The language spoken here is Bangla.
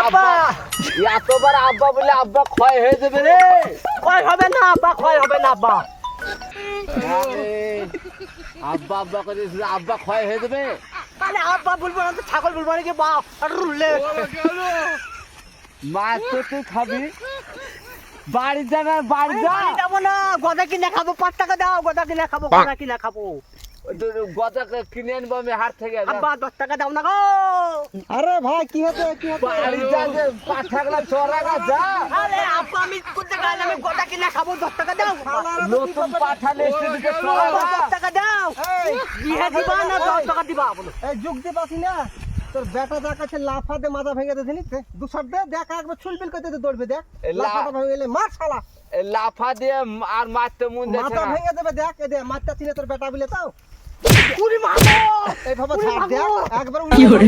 আব্বা এতবার আব্বা বলে আব্বা ক্ষয় হয়ে যাবে রে। ক্ষয় হবে না আব্বা, ক্ষয় হবে না আব্বা। আরে, আব্বা আব্বা করে আব্বা ক্ষয় হয়ে যাবে। তাহলে আব্বা বলবো না তো ছাগল বলবো নাকি বাপ আর রুললে মাছ তো তুই খাবি, বাড়ি যাবে, বাড়ি যা। বাড়ি যাবো না, গদা কিনে খাবো, 5 টাকা দাও, গদা কিনে খাবো, গদা কিনে খাবো। গদা কিনে আনবো আমি হাট থেকে। আব্বা 10 টাকা দাও না গো। আরে ভাই কি হচ্ছে কি হচ্ছে? বাড়ি যা, যে পাঠাগুলা চড়াগা যা। আরে আব্বা আমি করতে গেলে আমি গদা কিনে খাবো, 10 টাকা দাও। নতুন পাঠালে এসে দিকে চড়াগা। 10 টাকা দাও। এই বিয়ে দিবা না 10 টাকা দিবা বলো। এই যুগ দিয়ে পাচ্ছি না তোর বেটা যা কাছে লাফা দে মাথা ভেঙে দে দিলি দুসার দে দেখ একবার ছুলবিল করতে দে দৌড়বে দেখ লাফাটা ভেঙে গেলে মার শালা এ লাফা দিয়ে আর মারতে মন যাচ্ছে মাথা না। ভেঙে দেবে দেখ এ দে মারটা চিনে তোর বেটা বিলে তাও পুরি মারবো। এই ভাবে ছাড় দেখ একবার কি হরে?